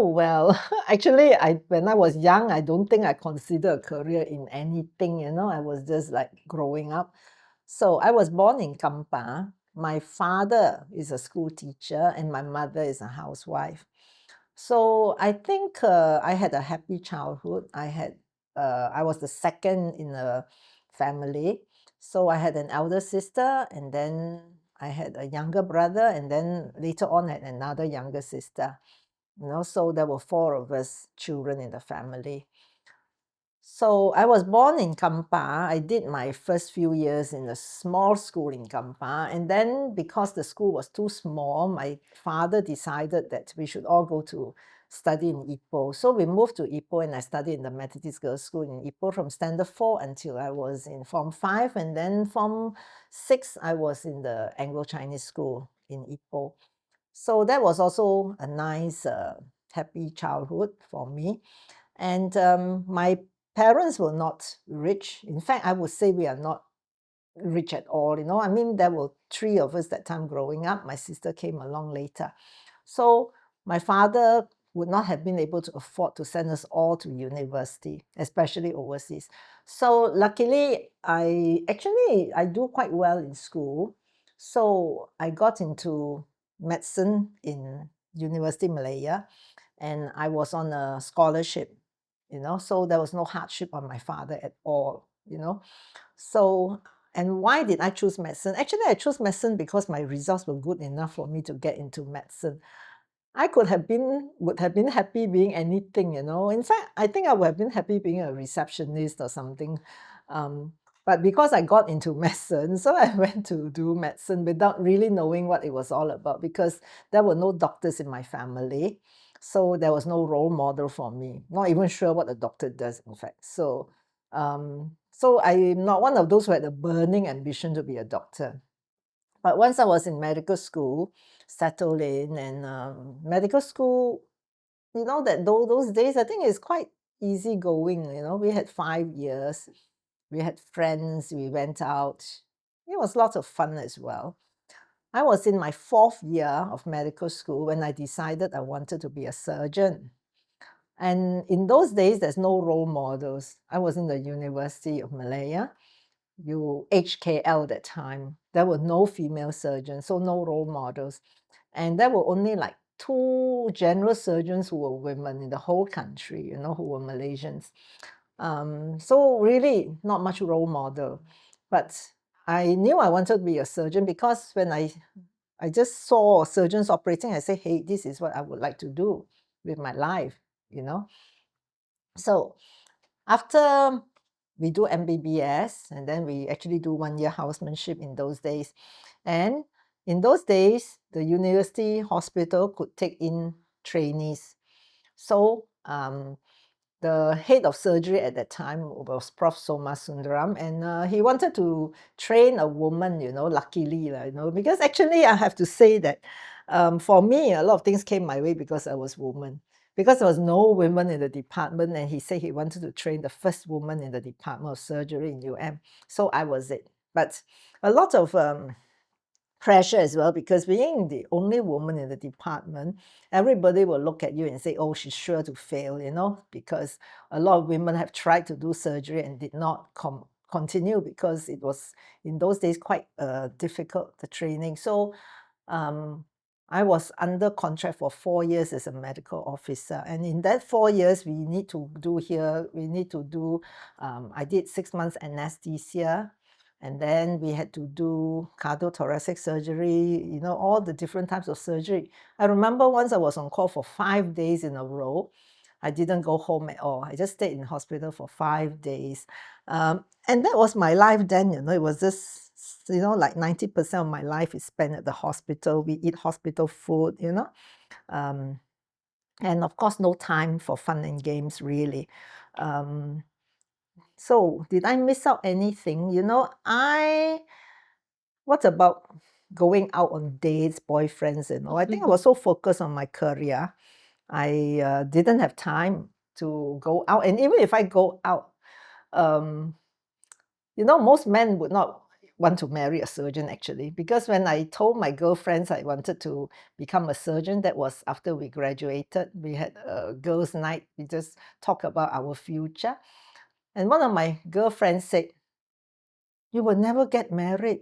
Oh, well, actually, when I was young, I don't think I considered a career in anything, I was just like growing up. So I was born in Kampar. My father is a school teacher and my mother is a housewife. So I think I had a happy childhood. I was the second in a family. So I had an elder sister, and then I had a younger brother, and then later on had another younger sister. So there were four of us children in the family. So I was born in Kampar. I did my first few years in a small school in Kampar. And then because the school was too small, my father decided that we should all go to study in Ipoh. So we moved to Ipoh and I studied in the Methodist Girls' School in Ipoh from standard 4 until I was in Form 5. And then Form 6, I was in the Anglo-Chinese school in Ipoh. So that was also a nice, happy childhood for me. And my parents were not rich. In fact, I would say we are not rich at all. I mean, there were three of us that time growing up. My sister came along later. So my father would not have been able to afford to send us all to university, especially overseas. So luckily, I do quite well in school. So I got into medicine in University of Malaya, and I was on a scholarship, so there was no hardship on my father at all. So, and why did I choose medicine? Actually, I chose medicine because my results were good enough for me to get into medicine. I would have been happy being anything. In fact, I think I would have been happy being a receptionist or something. Um, but because I got into medicine, so I went to do medicine without really knowing what it was all about, because there were no doctors in my family. So there was no role model for me. Not even sure what a doctor does, in fact. So I'm not one of those who had a burning ambition to be a doctor. But once I was in medical school, settled in, and medical school, that those days, I think it's quite easy going. We had 5 years, we had friends, we went out. It was lots of fun as well. I was in my fourth year of medical school when I decided I wanted to be a surgeon. And in those days, there's no role models. I was in the University of Malaya, HKL that time. There were no female surgeons, so no role models. And there were only like two general surgeons who were women in the whole country, who were Malaysians. So really not much role model. But I knew I wanted to be a surgeon because when I just saw surgeons operating, I said, hey, this is what I would like to do with my life. So after we do MBBS, and then we actually do 1 year housemanship in those days. And in those days, the university hospital could take in trainees. So the head of surgery at that time was Prof. Soma Sundaram, and he wanted to train a woman, luckily, because actually I have to say that for me, a lot of things came my way because I was woman. Because there was no women in the department, and he said he wanted to train the first woman in the Department of Surgery in UM. So I was it. But a lot of pressure as well, because being the only woman in the department, everybody will look at you and say, oh, she's sure to fail, because a lot of women have tried to do surgery and did not continue, because it was in those days quite difficult, the training. So I was under contract for 4 years as a medical officer, and in that 4 years we need to do I did 6 months anesthesia, and then we had to do cardiothoracic surgery, all the different types of surgery. I remember once I was on call for 5 days in a row. I didn't go home at all. I just stayed in hospital for 5 days. And that was my life then, it was just, like 90% of my life is spent at the hospital. We eat hospital food. And of course, no time for fun and games, really. So did I miss out anything? What about going out on dates, boyfriends, I think I was so focused on my career. I didn't have time to go out. And even if I go out, most men want to marry a surgeon actually, because when I told my girlfriends I wanted to become a surgeon, that was after we graduated. We had a girls' night. We just talk about our future. And one of my girlfriends said, "You will never get married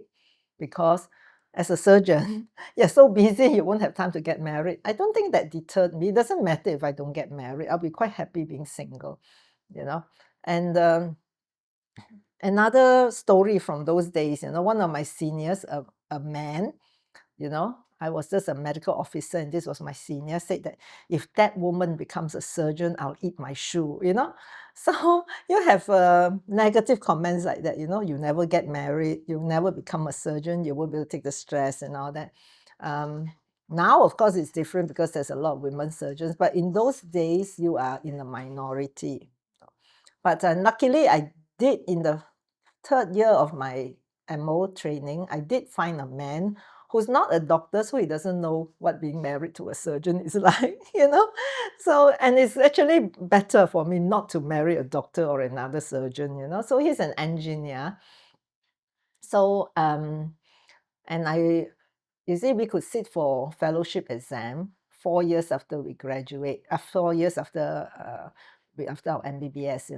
because as a surgeon, you're so busy, you won't have time to get married." I don't think that deterred me. It doesn't matter if I don't get married. I'll be quite happy being single, you know. And another story from those days, one of my seniors, a man, I was just a medical officer and this was my senior, said that if that woman becomes a surgeon, I'll eat my shoe. So you have negative comments like that, you never get married, you never become a surgeon, you won't be able to take the stress and all that. Now, of course, it's different because there's a lot of women surgeons, but in those days, you are in a minority. But luckily, I did in the third year of my MO training, I did find a man who's not a doctor, so he doesn't know what being married to a surgeon is like. So, and it's actually better for me not to marry a doctor or another surgeon. So he's an engineer. So, and you see, we could sit for fellowship exam 4 years after we graduate, 4 years after our MBBS.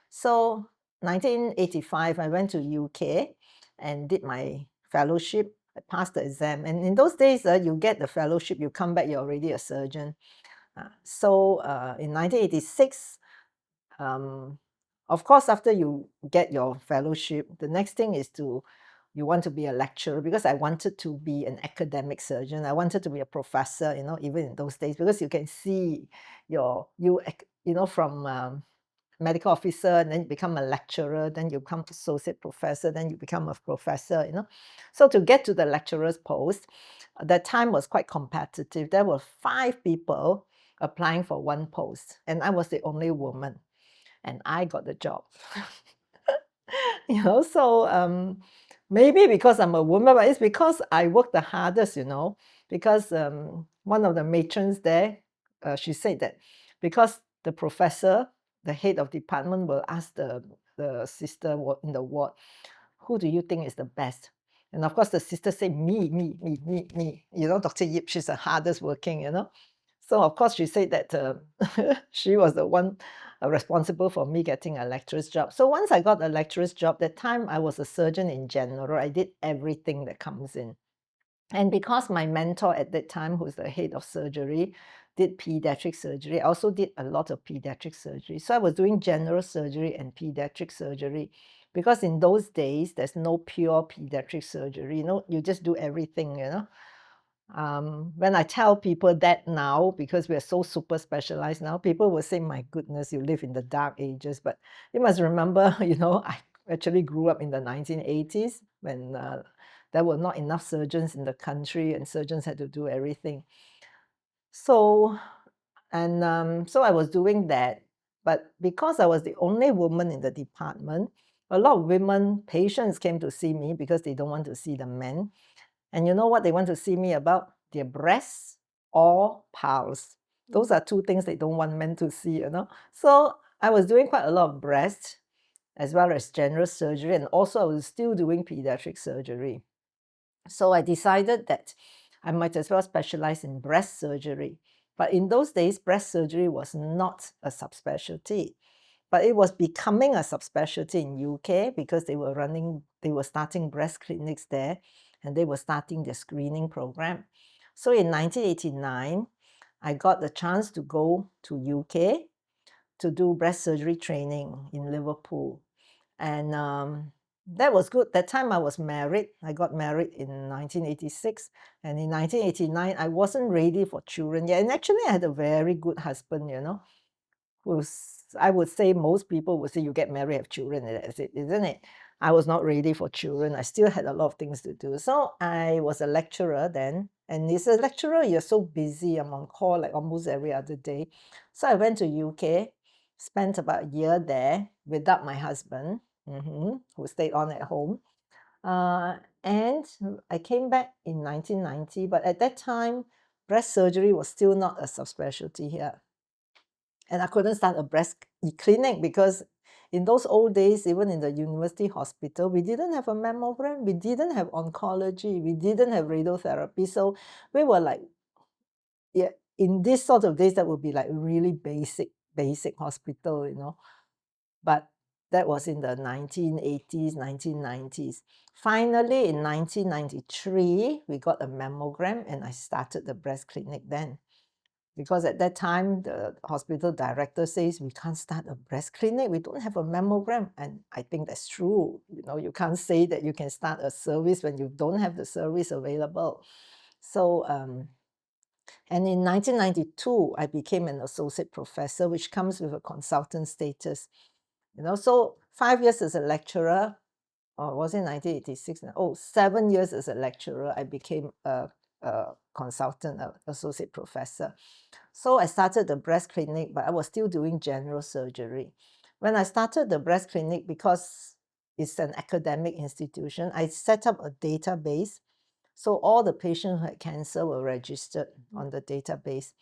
So 1985, I went to UK and did my fellowship. I passed the exam, and in those days, you get the fellowship, you come back, you're already a surgeon. So in 1986, of course, after you get your fellowship, the next thing is you want to be a lecturer, because I wanted to be an academic surgeon. I wanted to be a professor, even in those days, because you can see from medical officer, and then you become a lecturer, then you become associate professor, then you become a professor. So to get to the lecturer's post, that time was quite competitive. There were 5 people applying for one post, and I was the only woman, and I got the job. So maybe because I'm a woman, but it's because I work the hardest, because one of the matrons there, she said that because the professor, the head of department, will ask the sister in the ward, who do you think is the best? And of course, the sister said, me, me, me, me, me. Dr. Yip, she's the hardest working. So of course, she said that she was the one responsible for me getting a lecturer's job. So once I got a lecturer's job, that time I was a surgeon in general. I did everything that comes in. And because my mentor at that time, who's the head of surgery, did pediatric surgery, I also did a lot of pediatric surgery. So I was doing general surgery and pediatric surgery, because in those days, there's no pure pediatric surgery. You just do everything. When I tell people that now, because we're so super specialized now, people will say, my goodness, you live in the dark ages. But you must remember, I actually grew up in the 1980s when there were not enough surgeons in the country and surgeons had to do everything. So I was doing that. But because I was the only woman in the department, a lot of women patients came to see me because they don't want to see the men. And you know what they want to see me about? Their breasts or piles. Those are 2 things they don't want men to see. So I was doing quite a lot of breast as well as general surgery, and also I was still doing pediatric surgery. So I decided that I might as well specialize in breast surgery. But in those days, breast surgery was not a subspecialty. But it was becoming a subspecialty in UK because they were starting breast clinics there, and they were starting their screening program. So in 1989, I got the chance to go to UK to do breast surgery training in Liverpool. And that was good. That time I was married. I got married in 1986. And in 1989, I wasn't ready for children yet. And actually, I had a very good husband, who's, I would say most people would say you get married, have children, and that's it, isn't it? I was not ready for children. I still had a lot of things to do. So I was a lecturer then. And as a lecturer, you're so busy. I'm on call like almost every other day. So I went to UK, spent about a year there without my husband, who stayed on at home. And I came back in 1990, but at that time, breast surgery was still not a subspecialty here. And I couldn't start a breast clinic because in those old days, even in the university hospital, we didn't have a mammogram, we didn't have oncology, we didn't have radiotherapy. So we were like, yeah, in this sort of days, that would be like really basic hospital, you know. But that was in the 1980s, 1990s. Finally, in 1993, we got a mammogram and I started the breast clinic then. Because at that time, the hospital director says, we can't start a breast clinic, we don't have a mammogram. And I think that's true. You know, you can't say that you can start a service when you don't have the service available. So, and in 1992, I became an associate professor, which comes with a consultant status. You know, so 5 years as a lecturer, or was it 1986? Oh, 7 years as a lecturer, I became a consultant, associate professor. So I started the breast clinic, but I was still doing general surgery. When I started the breast clinic, because it's an academic institution, I set up a database. So all the patients who had cancer were registered on the database.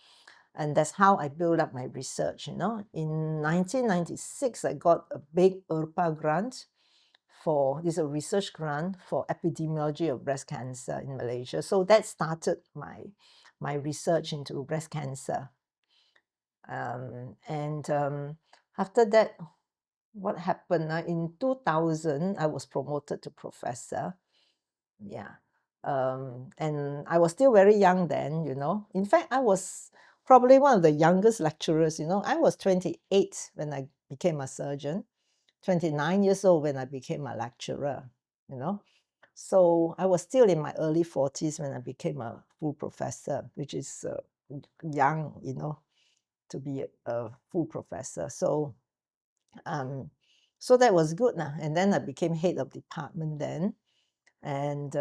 And that's how I built up my research, you know. In 1996, I got a big IRPA grant this is a research grant for epidemiology of breast cancer in Malaysia. So that started my research into breast cancer. After that, what happened? In 2000, I was promoted to professor. Yeah. And I was still very young then, you know. In fact, I was probably one of the youngest lecturers, you know. I was 28 when I became a surgeon, 29 years old when I became a lecturer, you know. So I was still in my early 40s when I became a full professor, which is young, you know, to be a full professor. So that was good now. And then I became head of department then. And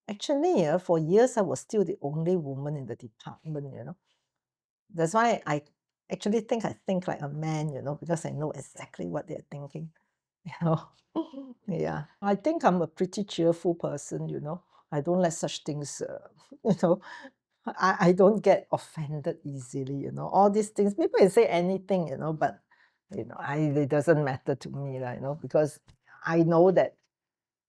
actually, for years, I was still the only woman in the department, you know. That's why I actually think I think like a man, you know, because I know exactly what they're thinking, you know. Yeah, I think I'm a pretty cheerful person, you know. I don't let such things, you know, I don't get offended easily, you know. All these things, people can say anything, you know, but, you know, it doesn't matter to me, you know, because I know that,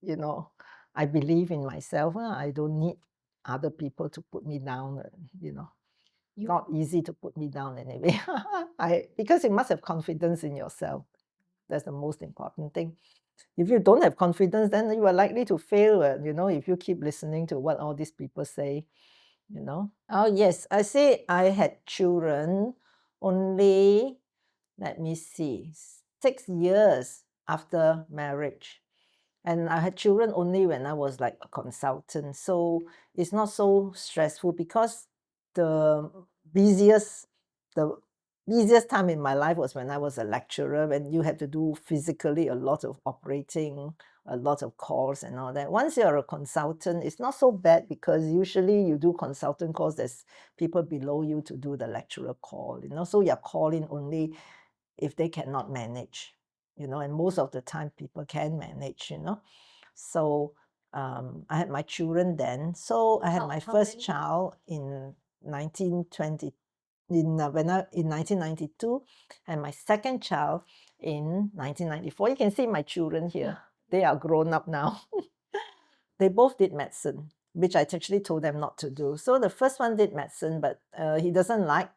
you know, I believe in myself. I don't need other people to put me down, you know. Not easy to put me down anyway. Because you must have confidence in yourself. That's the most important thing. If you don't have confidence, then you are likely to fail, you know, if you keep listening to what all these people say, you know. Oh, yes, I say I had children only, let me see, 6 years after marriage. And I had children only when I was like a consultant. So it's not so stressful because the busiest, the busiest time in my life was when I was a lecturer, when you had to do physically a lot of operating, a lot of calls and all that. Once you're a consultant, it's not so bad because usually you do consultant calls, there's people below you to do the lecturer call, you know, so you're calling only if they cannot manage, you know, and most of the time people can manage, you know. So I had my children then. So I had my first child in 1920, in 1992, and my second child in 1994. You can see my children here. They are grown up now. They both did medicine, which I actually told them not to do. So the first one did medicine, but he doesn't like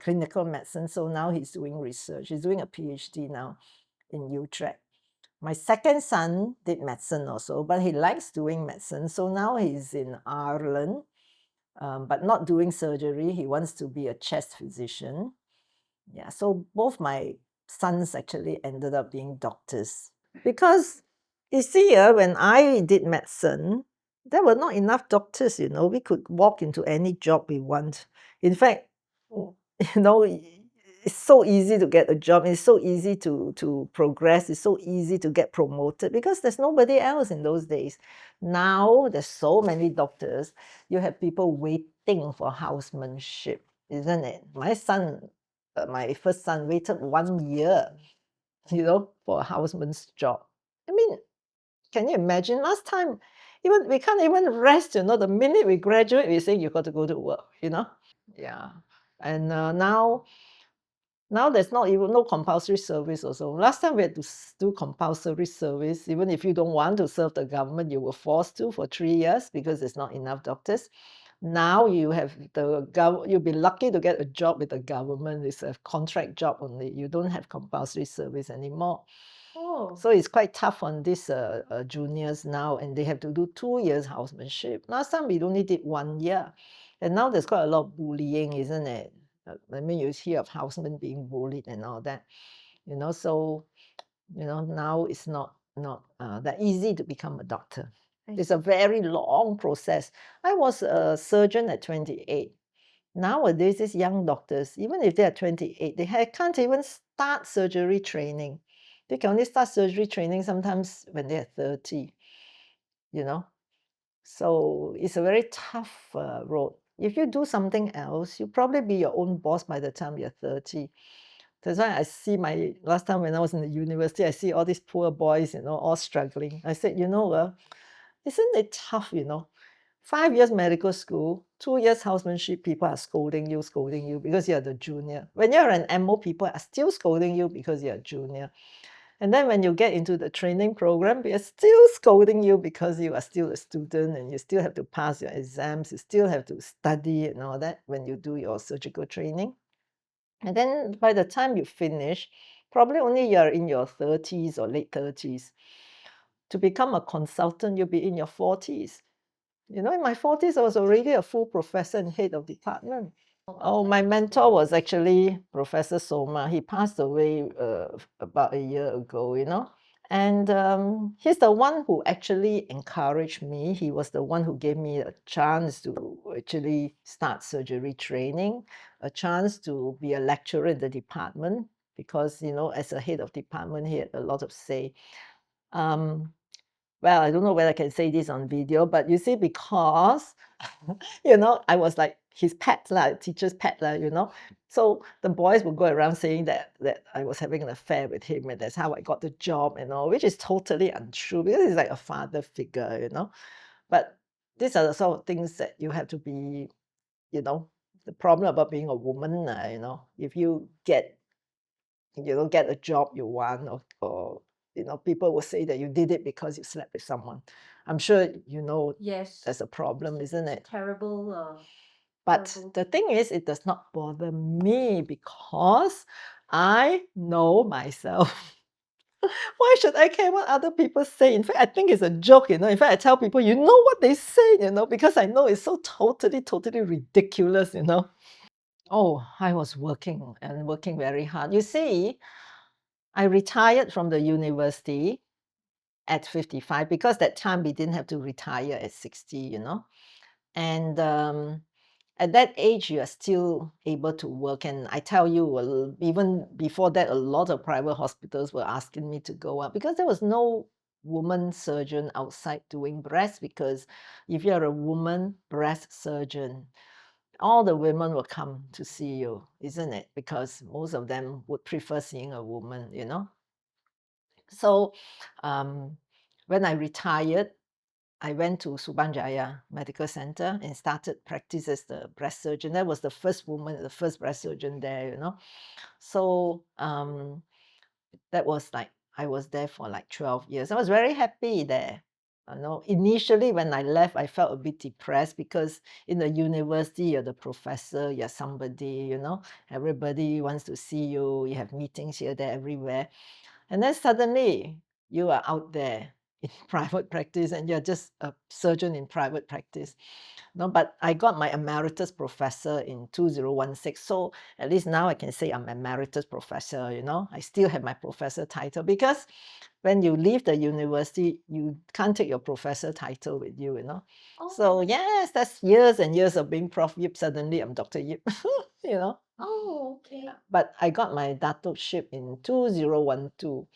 clinical medicine. So now he's doing research. He's doing a PhD now in Utrecht. My second son did medicine also, but he likes doing medicine. So now he's in Ireland, but not doing surgery. He wants to be a chest physician. Yeah, so both my sons actually ended up being doctors. Because you see, when I did medicine, there were not enough doctors, you know. We could walk into any job we want. In fact, you know, it's so easy to get a job. It's so easy to progress. It's so easy to get promoted because there's nobody else in those days. Now there's so many doctors. You have people waiting for housemanship, isn't it? My son, my first son, waited 1 year, you know, for a houseman's job. I mean, can you imagine? Last time, even we can't even rest, you know. The minute we graduate, we say you got to go to work, you know. Yeah. And Now there's not even no compulsory service also. Last time we had to do compulsory service. Even if you don't want to serve the government, you were forced to for 3 years because there's not enough doctors. Now you have you'll be lucky to get a job with the government. It's a contract job only. You don't have compulsory service anymore. Oh. So it's quite tough on these juniors now, and they have to do 2 years housemanship. Last time we only did 1 year, and now there's quite a lot of bullying, isn't it? I mean, you hear of housemen being bullied and all that, so, now it's not that easy to become a doctor. It's a very long process. I was a surgeon at 28. Nowadays, these young doctors, even if they are 28, they can't even start surgery training. They can only start surgery training sometimes when they're 30, So it's a very tough road. If you do something else, you'll probably be your own boss by the time you're 30. That's why I see last time when I was in the university, I see all these poor boys, all struggling. I said, isn't it tough, 5 years medical school, 2 years housemanship, people are scolding you because you're the junior. When you're an MO, people are still scolding you because you're a junior. And then when you get into the training program, they're still scolding you because you are still a student and you still have to pass your exams, you still have to study and all that when you do your surgical training. And then by the time you finish, probably only you're in your 30s or late 30s. To become a consultant, you'll be in your 40s. In my 40s, I was already a full professor and head of department. Oh, my mentor was actually Professor Soma. He passed away about a year ago, And he's the one who actually encouraged me. He was the one who gave me a chance to actually start surgery training, a chance to be a lecturer in the department, because, as a head of department, he had a lot of say. Well, I don't know whether I can say this on video, but you see, because, I was like his pet, teacher's pet, So the boys would go around saying that I was having an affair with him, and that's how I got the job and all, which is totally untrue because he's like a father figure, But these are the sort of things that you have to be, the problem about being a woman, if you don't get a job you want, or people will say that you did it because you slept with someone. I'm sure Yes. that's a problem, isn't it? Terrible. But terrible. the thing is, it does not bother me because I know myself. Why should I care what other people say? In fact, I think it's a joke, In fact, I tell people, what they say, because I know it's so totally, totally ridiculous, Oh, I was working and working very hard. You see, I retired from the university at 55 because that time we didn't have to retire at 60, And at that age, you are still able to work. And I tell you, even before that, a lot of private hospitals were asking me to go up because there was no woman surgeon outside doing breast, because if you're a woman breast surgeon, all the women will come to see you, isn't it? Because most of them would prefer seeing a woman, So when I retired, I went to Subanjaya Medical Center and started practice as the breast surgeon. That was the first woman, the first breast surgeon there, So that was like, I was there for like 12 years. I was very happy there. Initially when I left, I felt a bit depressed because in the university, you're the professor, you're somebody, everybody wants to see you. You have meetings here, there, everywhere. And then suddenly you are out there in private practice and you're just a surgeon in private practice. No, but I got my emeritus professor in 2016. So at least now I can say I'm emeritus professor, I still have my professor title, because when you leave the university, you can't take your professor title with you, So yes, that's years and years of being Prof. Yip. Suddenly I'm Dr. Yip, Oh, okay. But I got my Dato-ship in 2012,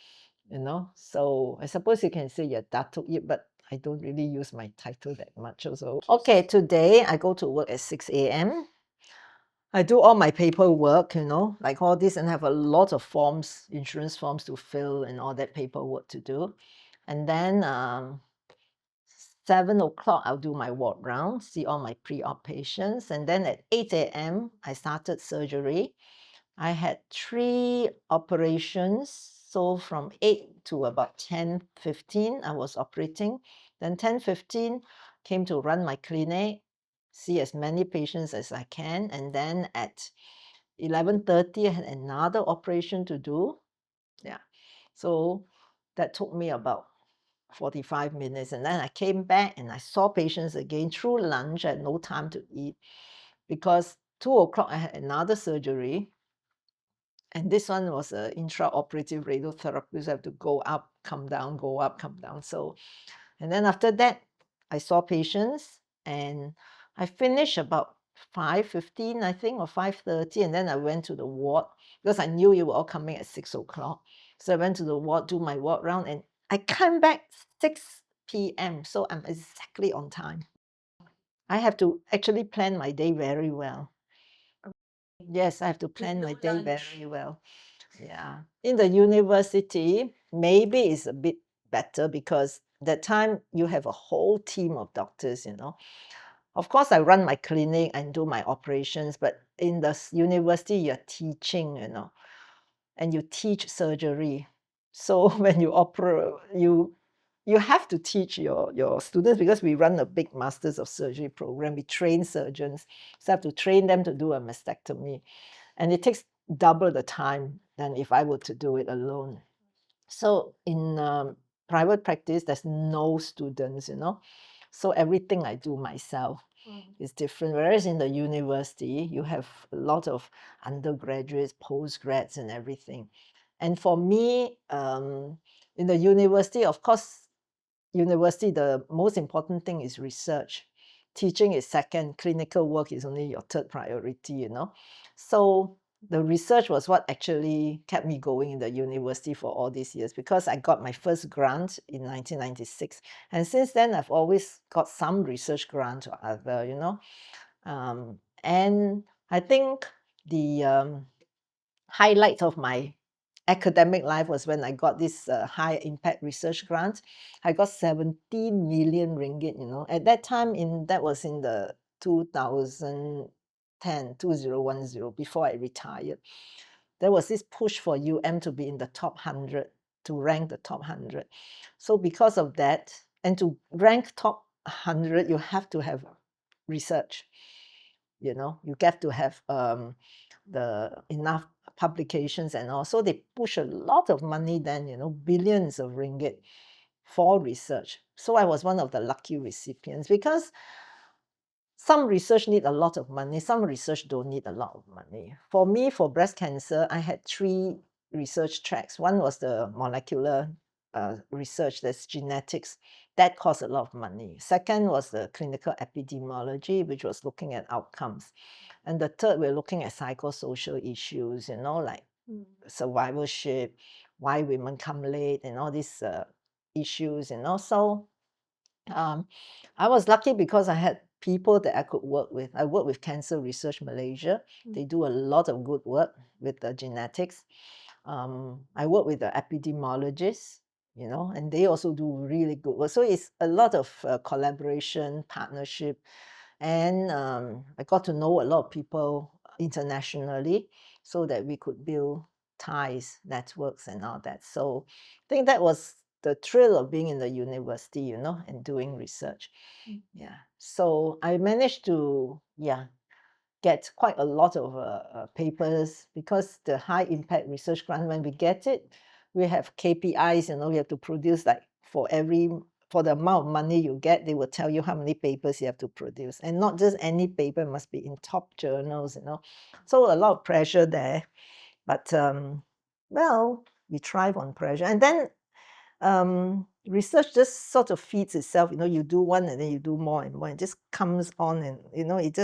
So I suppose you can say you're Dato Yip, but I don't really use my title that much also. Okay, today I go to work at 6 a.m. I do all my paperwork, like all this, and have a lot of forms, insurance forms to fill and all that paperwork to do. And then 7 o'clock, I'll do my ward round, see all my pre-op patients. And then at 8 a.m., I started surgery. I had 3 operations. So from 8 to about 10:15, I was operating. Then 10:15 came to run my clinic, see as many patients as I can. And then at 11:30, I had another operation to do. Yeah. So that took me about 45 minutes. And then I came back and I saw patients again through lunch. I had no time to eat because 2 o'clock I had another surgery. And this one was an intraoperative radiotherapy. So I have to go up, come down, go up, come down. So, and then after that, I saw patients and I finished about 5:15, I think, or 5:30. And then I went to the ward because I knew you were all coming at 6 o'clock. So I went to the ward, do my ward round, and I came back 6 p.m. So I'm exactly on time. I have to actually plan my day very well. Yes, I have to plan my day very well. Yeah. In the university, maybe it's a bit better because that time you have a whole team of doctors, you know. Of course, I run my clinic and do my operations, but in the university, you're teaching, you know, and you teach surgery. So when you operate, you have to teach your students because we run a big Masters of Surgery program. We train surgeons. So I have to train them to do a mastectomy. And it takes double the time than if I were to do it alone. So in private practice, there's no students, you know. So everything I do myself is different. Whereas in the university, you have a lot of undergraduates, postgrads, and everything. And for me, in the university, of course, university, the most important thing is research. Teaching is second, clinical work is only your third priority, you know. So the research was what actually kept me going in the university for all these years because I got my first grant in 1996. And since then, I've always got some research grant or other, you know. And I think the highlight of my academic life was when I got this high impact research grant. I got 17 million ringgit, you know. At that time, that was in the 2010, 2010, before I retired. There was this push for to be in the top 100, to rank the top 100. So because of that, and to rank top 100, you have to have research. You know, you get to have the enough publications and all. So they push a lot of money then, you know, billions of ringgit for research. So I was one of the lucky recipients because some research need a lot of money, some research don't need a lot of money. For me, for breast cancer, I had 3 research tracks. One was the molecular research, that's genetics. That cost a lot of money. Second was the clinical epidemiology, which was looking at outcomes. And the third, we're looking at psychosocial issues, you know, like survivorship, why women come late, and all these issues, you know. So I was lucky because I had people that I could work with. I work with Cancer Research Malaysia. They do a lot of good work with the genetics. I work with the epidemiologists, you know, and they also do really good work. So it's a lot of collaboration, partnership, and I got to know a lot of people internationally so that we could build ties, networks, and all that. So I think that was the thrill of being in the university, you know, and doing research. Yeah. So I managed to, get quite a lot of papers because the high impact research grant, when we get it, we have KPIs, you know, we have to produce like for the amount of money you get, they will tell you how many papers you have to produce. And not just any paper, must be in top journals, you know. So a lot of pressure there. But well, we thrive on pressure. And then research just sort of feeds itself, you know, you do one and then you do more and more. It just comes on and, you know, it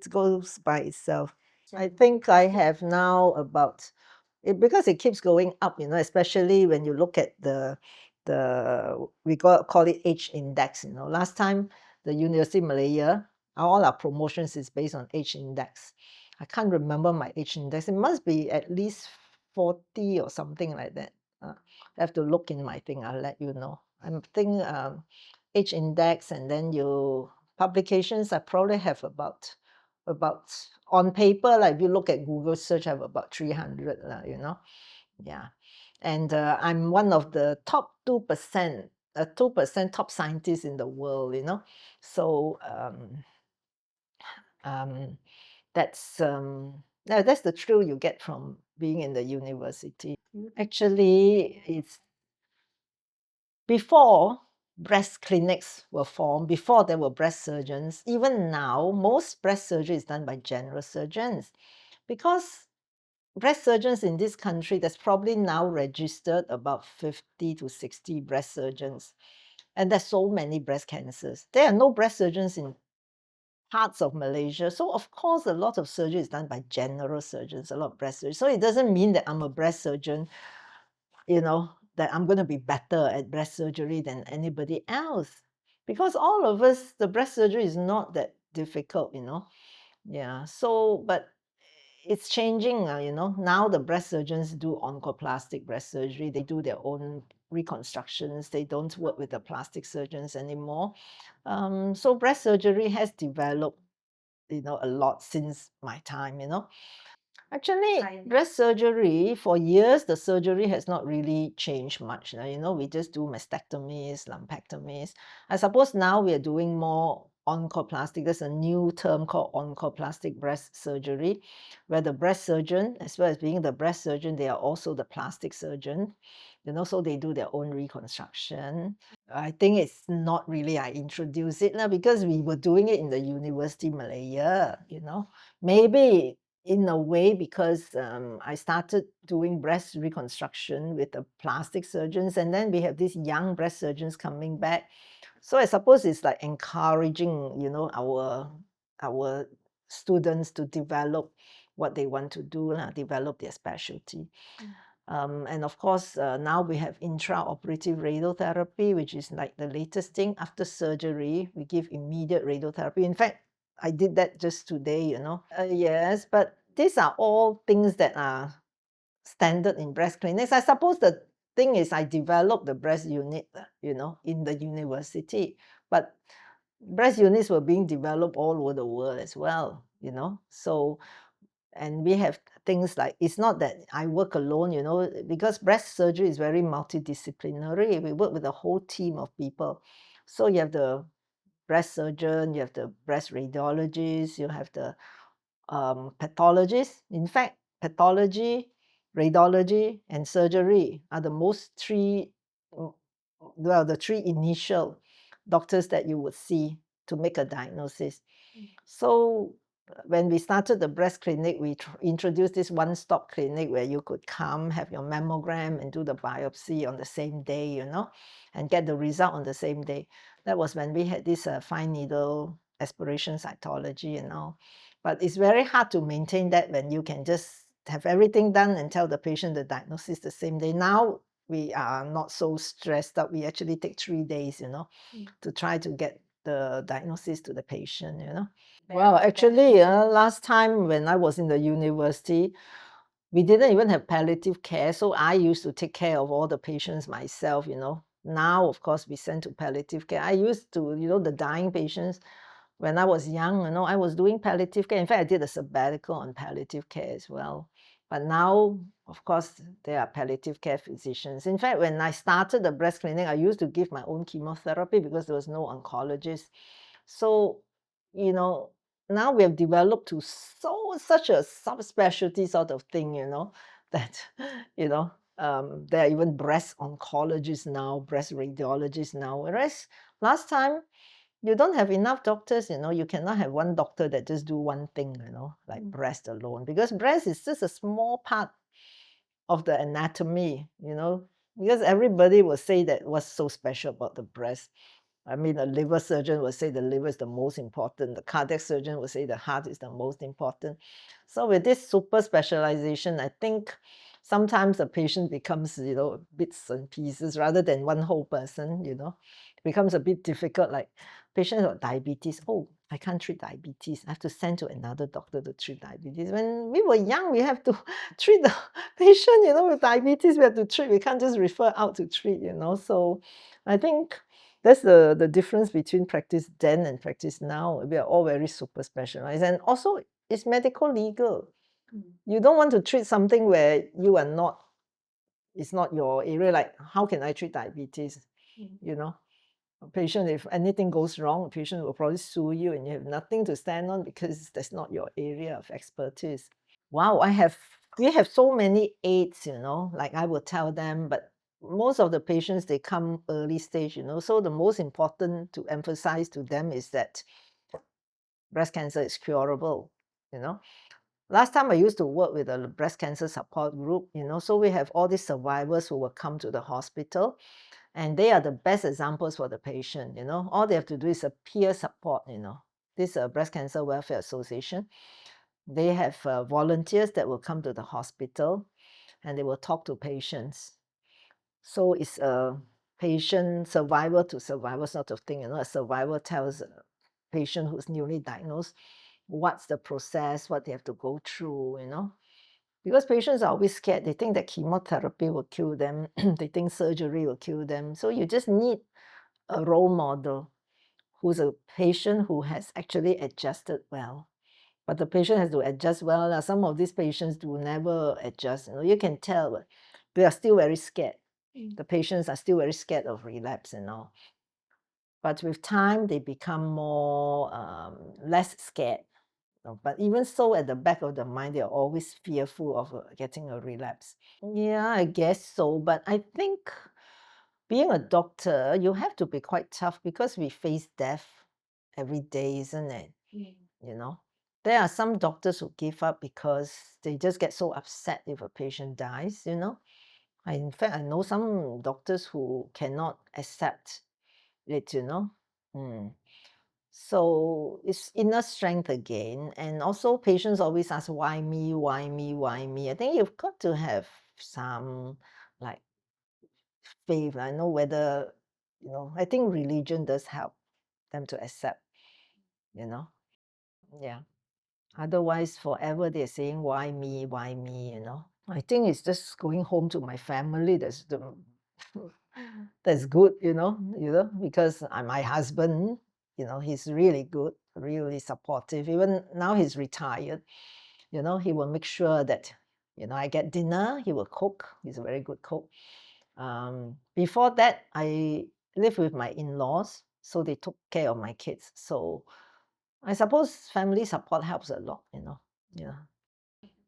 goes by itself. I think I have now about it because it keeps going up, you know, especially when you look at we call it age index, you know. Last time the University of Malaya, all our promotions is based on age index. I can't remember my age index. It must be at least 40 or something like that. I have to look in my thing. I'll let you know. I think age index and then publications. I probably have about about, on paper, like if you look at Google search, I have about 300, yeah. And I'm one of the top 2%, 2% top scientists in the world, So that's that's the thrill you get from being in the university. Actually, it's before breast clinics were formed, before there were breast surgeons, even now, most breast surgery is done by general surgeons. Because breast surgeons in this country, there's probably now registered about 50 to 60 breast surgeons. And there's so many breast cancers. There are no breast surgeons in parts of Malaysia. So of course, a lot of surgery is done by general surgeons, a lot of breast surgery. So it doesn't mean that I'm a breast surgeon, that I'm going to be better at breast surgery than anybody else. Because all of us, the breast surgery is not that difficult, Yeah, so, but it's changing, Now the breast surgeons do oncoplastic breast surgery. They do their own reconstructions. They don't work with the plastic surgeons anymore. So breast surgery has developed, a lot since my time, Actually, breast surgery, for years, the surgery has not really changed much. We just do mastectomies, lumpectomies. I suppose now we are doing more oncoplastic. There's a new term called oncoplastic breast surgery, where the breast surgeon, as well as being the breast surgeon, they are also the plastic surgeon. So they do their own reconstruction. I think it's not really I introduced it now because we were doing it in the University of Malaya, Maybe in a way because I started doing breast reconstruction with the plastic surgeons, and then we have these young breast surgeons coming back. So I suppose it's like encouraging, our students to develop what they want to do, develop their specialty. And of course, now we have intraoperative radiotherapy, which is like the latest thing. After surgery, we give immediate radiotherapy. In fact, I did that just today, Yes, but these are all things that are standard in breast clinics. I suppose the thing is I developed the breast unit, in the university. But breast units were being developed all over the world as well, So, and we have things like, it's not that I work alone, because breast surgery is very multidisciplinary. We work with a whole team of people. So you have the breast surgeon, you have the breast radiologist, you have the pathologist. In fact, pathology, radiology, and surgery are the the three initial doctors that you would see to make a diagnosis. So when we started the breast clinic, we introduced this one-stop clinic where you could come, have your mammogram, and do the biopsy on the same day, and get the result on the same day. That was when we had this fine needle aspiration cytology and all. But it's very hard to maintain that when you can just have everything done and tell the patient the diagnosis the same day. Now we are not so stressed out. We actually take 3 days, to try to get the diagnosis to the patient, Well, actually, last time when I was in the university, we didn't even have palliative care. So I used to take care of all the patients myself, Now, of course, we send to palliative care. I used to, the dying patients, when I was young, I was doing palliative care. In fact, I did a sabbatical on palliative care as well. But now, of course, there are palliative care physicians. In fact, when I started the breast clinic, I used to give my own chemotherapy because there was no oncologist. So, now we have developed to such a subspecialty sort of thing, that, there are even breast oncologists now, breast radiologists now. Whereas last time, you don't have enough doctors, you cannot have one doctor that just do one thing, like breast alone, because breast is just a small part of the anatomy, because everybody will say that what's so special about the breast. I mean, a liver surgeon will say the liver is the most important. The cardiac surgeon will say the heart is the most important. So with this super specialization, I think sometimes the patient becomes, bits and pieces rather than one whole person, It becomes a bit difficult, like patients with diabetes. Oh, I can't treat diabetes. I have to send to another doctor to treat diabetes. When we were young, we have to treat the patient, with diabetes. We have to treat. We can't just refer out to treat, So I think That's the difference between practice then and practice now. We are all very super specialized, and also it's medical legal. You don't want to treat something where you are not, it's not your area. Like, how can I treat diabetes? You know, a patient, if anything goes wrong, a patient will probably sue you and you have nothing to stand on because that's not your area of expertise. Wow, we have so many aids, like I will tell them, but most of the patients, they come early stage, so the most important to emphasize to them is that breast cancer is curable. Last time I used to work with a breast cancer support group, so we have all these survivors who will come to the hospital, and they are the best examples for the patient. All they have to do is a peer support. This Breast Cancer Welfare Association, they have volunteers that will come to the hospital and they will talk to patients. So it's a patient survivor to survivor sort of thing. A survivor tells a patient who's newly diagnosed what's the process, what they have to go through, because patients are always scared. They think that chemotherapy will kill them. They think surgery will kill them. So you just need a role model who's a patient who has actually adjusted well. But the patient has to adjust well. Some of these patients do never adjust. You can tell, but they are still very scared. The patients are still very scared of relapse and all. But with time, they become more less scared. But even so, at the back of the mind, they are always fearful of getting a relapse. Yeah, I guess so. But I think being a doctor, you have to be quite tough because we face death every day, isn't it? There are some doctors who give up because they just get so upset if a patient dies. In fact, I know some doctors who cannot accept it. So it's inner strength again. And also patients always ask, why me, why me, why me? I think you've got to have some like faith. I know whether, I think religion does help them to accept, yeah. Otherwise, forever they're saying, why me, why me, I think it's just going home to my family that's that's good, because my husband, he's really good, really supportive. Even now he's retired, he will make sure that, I get dinner, he will cook. He's a very good cook. Before that, I lived with my in-laws, so they took care of my kids. So I suppose family support helps a lot, yeah.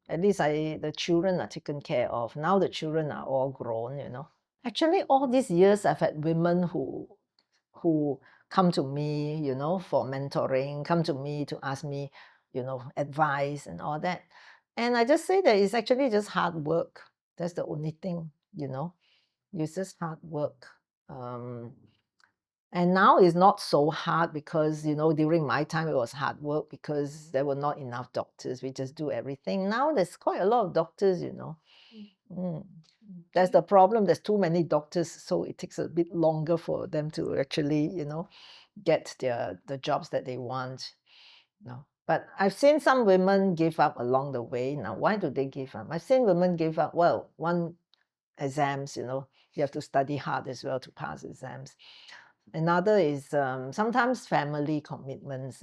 At least the children are taken care of. Now the children are all grown. Actually, all these years I've had women who come to me, for mentoring, come to me to ask me, advice and all that. And I just say that it's actually just hard work. That's the only thing, It's just hard work. And now it's not so hard because, during my time it was hard work because there were not enough doctors. We just do everything. Now there's quite a lot of doctors, That's the problem. There's too many doctors, so it takes a bit longer for them to actually, get the jobs that they want. But I've seen some women give up along the way. Now, why do they give up? I've seen women give up. Well, one, exams, you have to study hard as well to pass exams. Another is sometimes family commitments,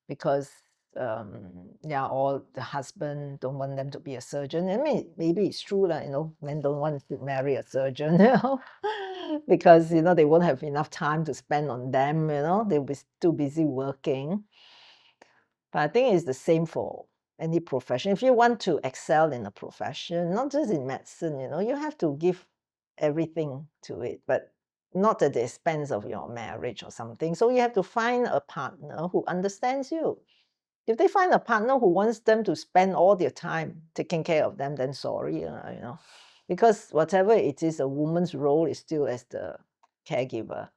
because or the husband don't want them to be a surgeon. I mean, maybe it's true that, men don't want to marry a surgeon, because, they won't have enough time to spend on them, they'll be too busy working. But I think it's the same for any profession. If you want to excel in a profession, not just in medicine, you have to give everything to it, but not at the expense of your marriage or something. So you have to find a partner who understands you. If they find a partner who wants them to spend all their time taking care of them, then sorry, because whatever it is, a woman's role is still as the caregiver,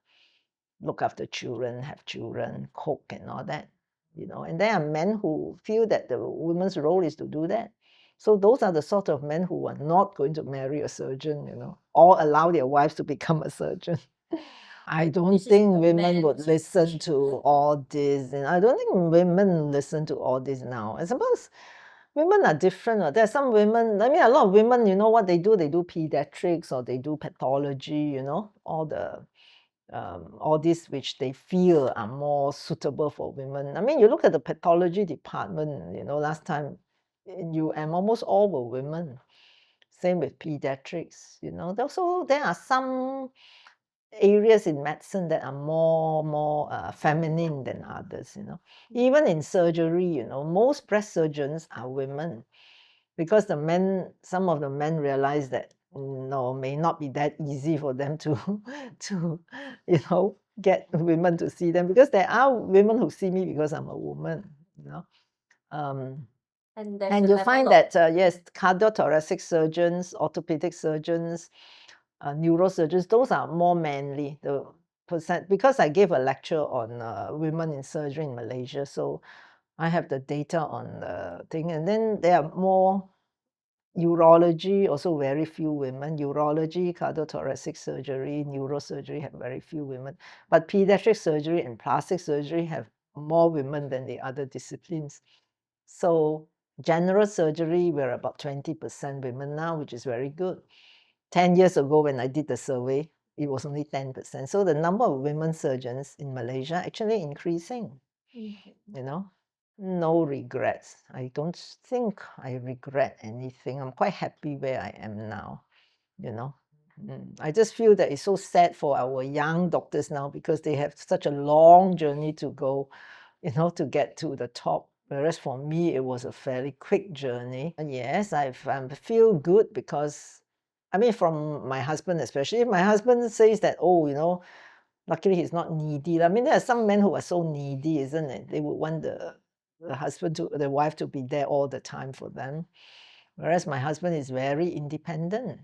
look after children, have children, cook and all that, and there are men who feel that the woman's role is to do that. So those are the sort of men who are not going to marry a surgeon, or allow their wives to become a surgeon. I don't think women would listen to all this. I don't think women listen to all this now. I suppose women are different. There are some women, a lot of women, what they do? They do pediatrics or they do pathology, all the all these which they feel are more suitable for women. I mean, you look at the pathology department, last time in UM, almost all were women. Same with pediatrics, So there are some areas in medicine that are more feminine than others, Even in surgery, most breast surgeons are women because some of the men realize that no, may not be that easy for them to to get women to see them, because there are women who see me because I'm a woman, um, And there's and a you'll level find of that yes, cardiothoracic surgeons, orthopedic surgeons, neurosurgeons, those are more manly. The percent, because I gave a lecture on women in surgery in Malaysia, so I have the data on the thing. And then there are more urology, also very few women. Urology, cardiothoracic surgery, neurosurgery have very few women. But pediatric surgery and plastic surgery have more women than the other disciplines. So general surgery, we're about 20% women now, which is very good. 10 years ago, when I did the survey, it was only 10%. So the number of women surgeons in Malaysia actually increasing, No regrets. I don't think I regret anything. I'm quite happy where I am now, I just feel that it's so sad for our young doctors now because they have such a long journey to go, to get to the top. Whereas for me, it was a fairly quick journey. Yes, I feel good because, I mean, from my husband especially, if my husband says that, oh, luckily he's not needy. I mean, there are some men who are so needy, isn't it? They would want the wife to be there all the time for them. Whereas my husband is very independent.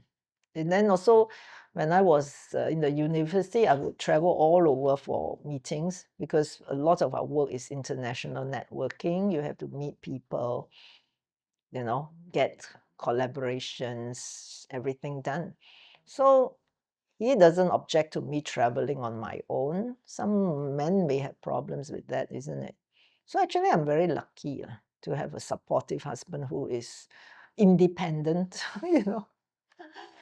And then also, when I was in the university, I would travel all over for meetings because a lot of our work is international networking. You have to meet people, get collaborations, everything done. So he doesn't object to me traveling on my own. Some men may have problems with that, isn't it? So actually, I'm very lucky to have a supportive husband who is independent,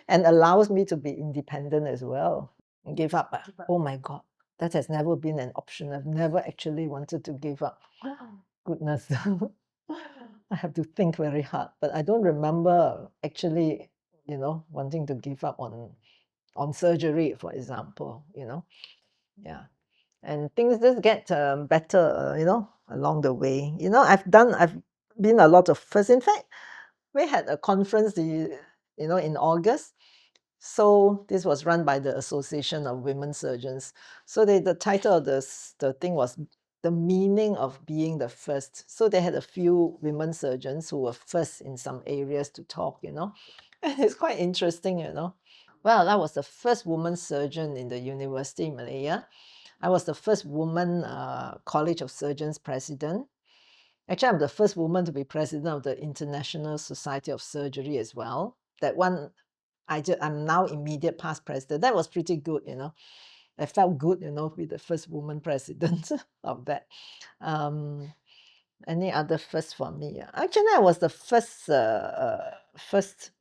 and allows me to be independent as well. Give up. Oh my God, that has never been an option. I've never actually wanted to give up. Goodness. I have to think very hard, but I don't remember actually, wanting to give up on surgery, for example, Yeah. And things just get better, along the way. I've been a lot of first. In fact, we had a conference, in August. So this was run by the Association of Women Surgeons. So the title of the thing was the meaning of being the first. So they had a few women surgeons who were first in some areas to talk, And it's quite interesting, Well, I was the first woman surgeon in the University in Malaya. I was the first woman College of Surgeons president. Actually, I'm the first woman to be president of the International Society of Surgery as well. That one, I'm now immediate past president. That was pretty good, I felt good, with the first woman president of that. Any other first for me? Actually, I was the first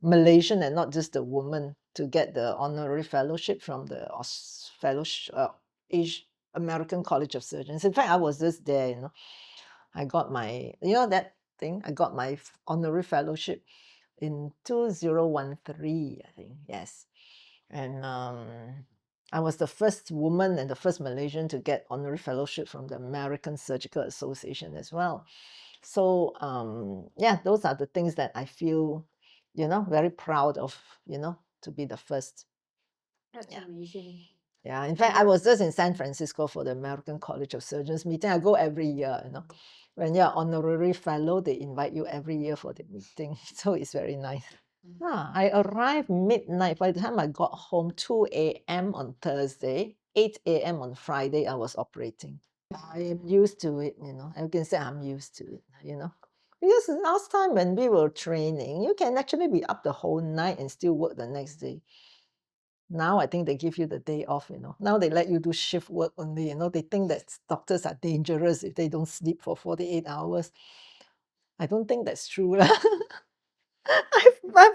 Malaysian and not just a woman to get the honorary fellowship from the American College of Surgeons. In fact, I was just there, I got my, that thing, I got my honorary fellowship in 2013, I think, yes. And I was the first woman and the first Malaysian to get honorary fellowship from the American Surgical Association as well. So yeah, those are the things that I feel, very proud of, to be the first. That's amazing. Yeah, in fact, I was just in San Francisco for the American College of Surgeons meeting. I go every year, When you're honorary fellow, they invite you every year for the meeting. So it's very nice. Yeah, I arrived midnight. By the time I got home, 2 a.m. on Thursday, 8 a.m. on Friday, I was operating. I am used to it, I can say I'm used to it, Because last time when we were training, you can actually be up the whole night and still work the next day. Now I think they give you the day off, Now they let you do shift work only, They think that doctors are dangerous if they don't sleep for 48 hours. I don't think that's true. I've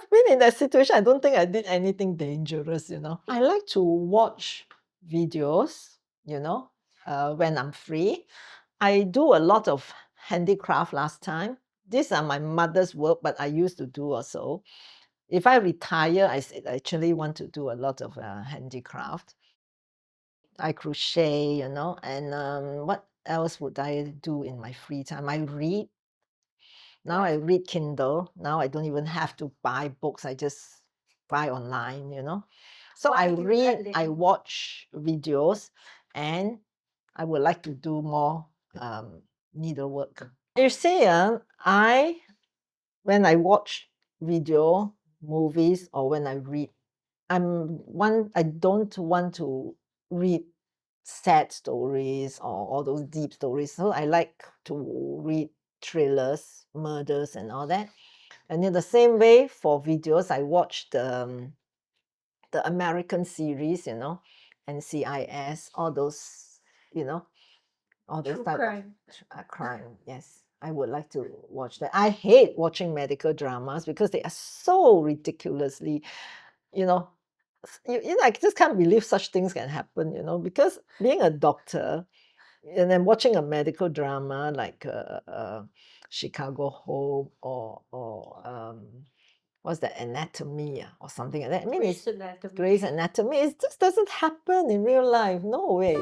been in that situation. I don't think I did anything dangerous, I like to watch videos, when I'm free. I do a lot of handicraft last time. These are my mother's work, but I used to do also. If I retire, I actually want to do a lot of handicraft. I crochet, and what else would I do in my free time? I read. Now I read Kindle. Now I don't even have to buy books. I just buy online, So I What do you like, read, I Lynn? watch videos, and I would like to do more needlework. You see, when I watch video, movies, or when I read, I don't want to read sad stories or all those deep stories. So I like to read thrillers, murders, and all that. And in the same way, for videos, I watch the American series, NCIS, all those, all those True type crime. of crime. Yes, I would like to watch that. I hate watching medical dramas because they are so ridiculously, you know, I just can't believe such things can happen, because being a doctor and then watching a medical drama like Chicago Hope or what's that, Anatomy or something like that. I mean, Grey's it's Anatomy. Grey's Anatomy. It just doesn't happen in real life. No way.